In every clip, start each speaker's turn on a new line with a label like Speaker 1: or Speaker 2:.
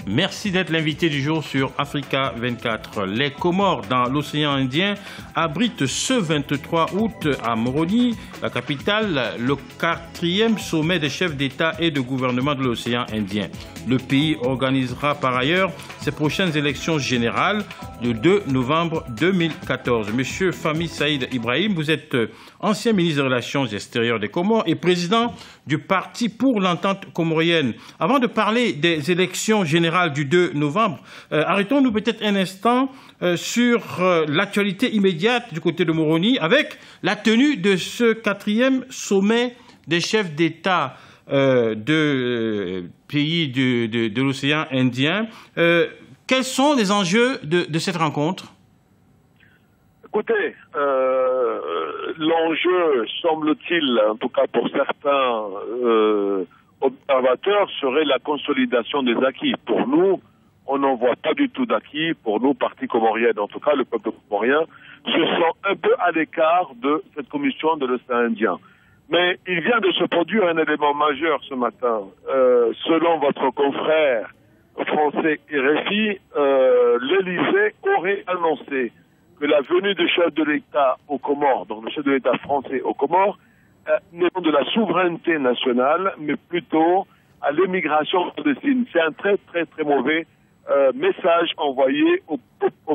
Speaker 1: Merci d'être l'invité du jour sur Africa 24. Les Comores dans l'océan Indien abritent ce 23 août à Moroni, la capitale, le 4e sommet des chefs d'État et de gouvernement de l'océan Indien. Le pays organisera par ailleurs ses prochaines élections générales le 2 novembre 2014. Monsieur Fahmi Saïd Ibrahim, vous êtes ancien ministre des Relations extérieures des Comores et président du Parti pour l'entente comorienne. Avant de parler des élections générales du 2 novembre, arrêtons-nous peut-être un instant sur l'actualité immédiate du côté de Moroni avec la tenue de ce 4e sommet des chefs d'État de pays de l'océan Indien. Quels sont les enjeux de cette rencontre?
Speaker 2: Écoutez, l'enjeu, semble-t-il, en tout cas pour certains observateurs, serait la consolidation des acquis. Pour nous, on n'en voit pas du tout d'acquis. Pour nous, parti comorien, en tout cas le peuple comorien, se sent un peu à l'écart de cette commission de l'océan Indien. Mais il vient de se produire un élément majeur ce matin. Selon votre confrère français RFI, l'Élysée aurait annoncé que la venue du chef de l'État aux Comores, donc le chef de l'État français aux Comores, n'est pas de la souveraineté nationale, mais plutôt à l'émigration clandestine. C'est un très très très mauvais message envoyé au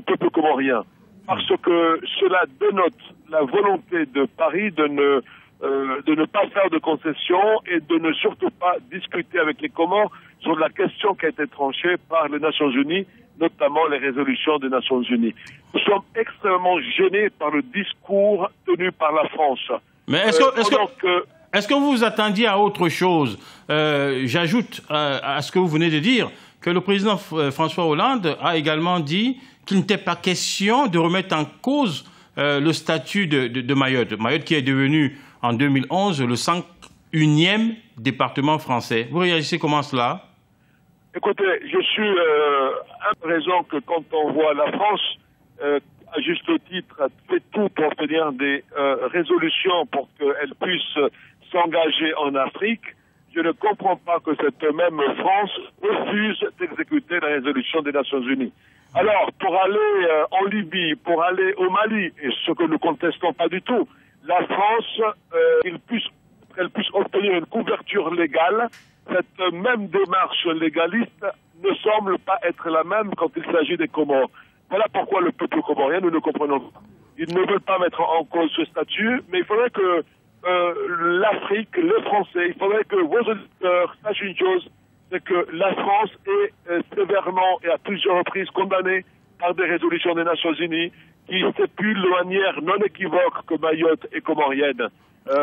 Speaker 2: peuple comorien, parce que cela dénote la volonté de Paris de ne pas faire de concessions et de ne surtout pas discuter avec les Comores sur la question qui a été tranchée par les Nations Unies, notamment les résolutions des Nations Unies. Nous sommes extrêmement gênés par le discours tenu par la France.
Speaker 1: Mais est-ce que vous vous attendiez à autre chose? J'ajoute à ce que vous venez de dire que le président François Hollande a également dit qu'il n'était pas question de remettre en cause le statut de Mayotte. Mayotte qui est devenu en 2011 le 101e département français. Vous réagissez comment cela?
Speaker 2: Écoutez, je suis à raison que quand on voit la France, à juste titre, fait tout pour obtenir des résolutions pour qu'elle puisse s'engager en Afrique, je ne comprends pas que cette même France refuse d'exécuter la résolution des Nations Unies. Alors, pour aller en Libye, pour aller au Mali, et ce que nous contestons pas du tout, la France, elle puisse obtenir une couverture légale. Cette même démarche légaliste ne semble pas être la même quand il s'agit des Comores. Voilà pourquoi le peuple comorien, nous ne comprenons pas. Ils ne veulent pas mettre en cause ce statut, mais il faudrait que l'Afrique, les Français, il faudrait que vos auditeurs sachent une chose, c'est que la France est sévèrement et à plusieurs reprises condamnée par des résolutions des Nations Unies qui stipulent de manière non équivoque que Mayotte est comorienne.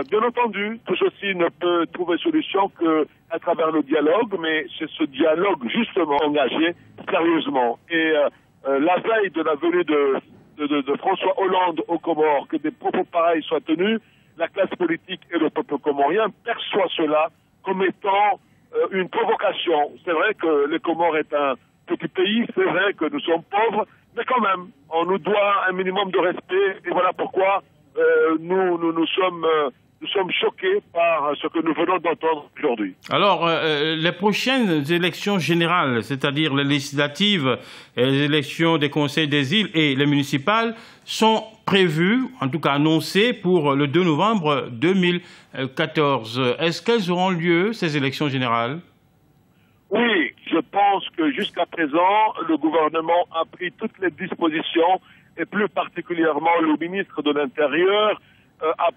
Speaker 2: Bien entendu, tout ceci ne peut trouver solution qu'à travers le dialogue, mais c'est ce dialogue justement engagé sérieusement. Et la veille de la venue de François Hollande aux Comores, que des propos pareils soient tenus, la classe politique et le peuple comorien perçoivent cela comme étant une provocation. C'est vrai que les Comores est un petit pays, c'est vrai que nous sommes pauvres, mais quand même, on nous doit un minimum de respect, et voilà pourquoi nous sommes choqués par ce que nous venons d'entendre aujourd'hui.
Speaker 1: Alors, les prochaines élections générales, c'est-à-dire les législatives, les élections des conseils des îles et les municipales, sont prévues, en tout cas annoncées, pour le 2 novembre 2014. Est-ce qu'elles auront lieu, ces élections générales?
Speaker 2: Oui, je pense que jusqu'à présent, le gouvernement a pris toutes les dispositions, et plus particulièrement le ministre de l'Intérieur a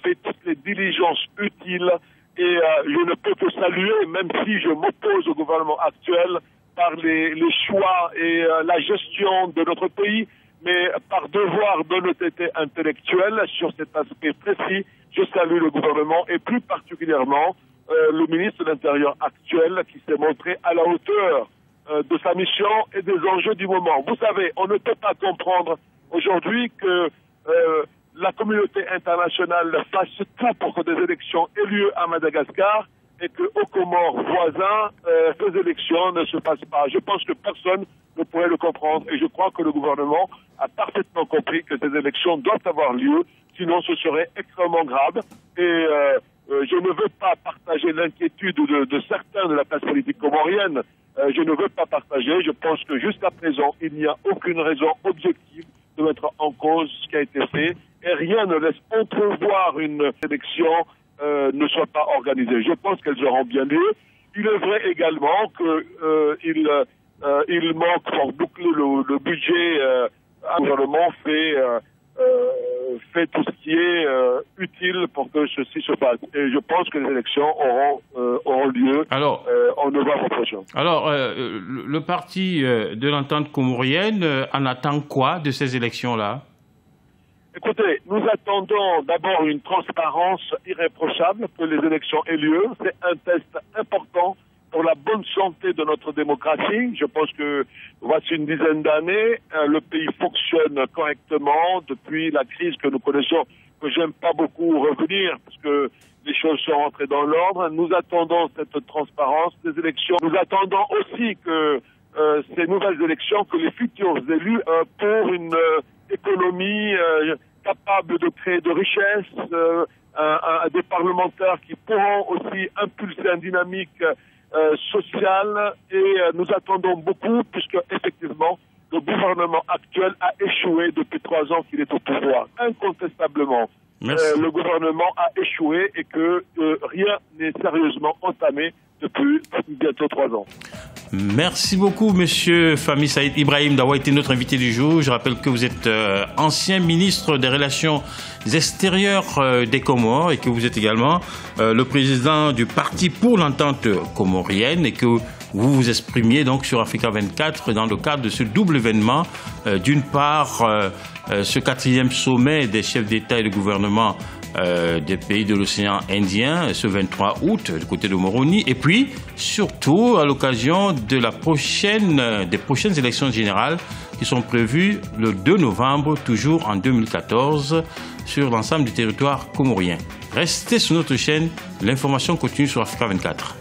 Speaker 2: fait toutes les diligences utiles, et je ne peux que saluer, même si je m'oppose au gouvernement actuel, par les choix et la gestion de notre pays, mais par devoir d'honnêteté intellectuelle sur cet aspect précis, je salue le gouvernement et plus particulièrement le ministre de l'Intérieur actuel qui s'est montré à la hauteur de sa mission et des enjeux du moment. Vous savez, on ne peut pas comprendre aujourd'hui que la communauté internationale fasse tout pour que des élections aient lieu à Madagascar et qu'aux Comores voisins, ces élections ne se passent pas. Je pense que personne ne pourrait le comprendre et je crois que le gouvernement a parfaitement compris que ces élections doivent avoir lieu, sinon ce serait extrêmement grave et je ne veux pas partager l'inquiétude de certains de la classe politique comorienne. Je ne veux pas partager. Je pense que jusqu'à présent, il n'y a aucune raison objective de mettre en cause ce qui a été fait et rien ne laisse entrevoir une élection ne soit pas organisée. Je pense qu'elles auront bien lieu. Il est vrai également qu'il manque pour boucler le budget. Le gouvernement fait tout ce qui est utile pour que ceci se fasse. Et je pense que les élections auront lieu en novembre prochain.
Speaker 1: Alors, le parti de l'entente comorienne en attend quoi de ces élections-là?
Speaker 2: Écoutez, nous attendons d'abord une transparence irréprochable, que les élections aient lieu. C'est un test important pour la bonne santé de notre démocratie. Je pense que voici une dizaine d'années, le pays fonctionne correctement depuis la crise que nous connaissons, que j'aime pas beaucoup revenir, parce que les choses sont rentrées dans l'ordre. Nous attendons cette transparence des élections. Nous attendons aussi que ces nouvelles élections, que les futurs élus pour une économie capable de créer de richesses, des parlementaires qui pourront aussi impulser une dynamique sociale, et nous attendons beaucoup puisque effectivement le gouvernement actuel a échoué depuis 3 ans qu'il est au pouvoir. Incontestablement, le gouvernement a échoué et que rien n'est sérieusement entamé depuis bientôt 3 ans.
Speaker 1: Merci beaucoup, Monsieur Fahmi Saïd Ibrahim, d'avoir été notre invité du jour. Je rappelle que vous êtes ancien ministre des Relations extérieures des Comores et que vous êtes également le président du Parti pour l'entente comorienne et que vous vous exprimiez donc sur Africa 24 dans le cadre de ce double événement. D'une part, ce 4e sommet des chefs d'État et de gouvernement des pays de l'océan Indien ce 23 août du côté de Moroni, et puis surtout à l'occasion de des prochaines élections générales qui sont prévues le 2 novembre, toujours en 2014, sur l'ensemble du territoire comorien. Restez sur notre chaîne, l'information continue sur Africa 24.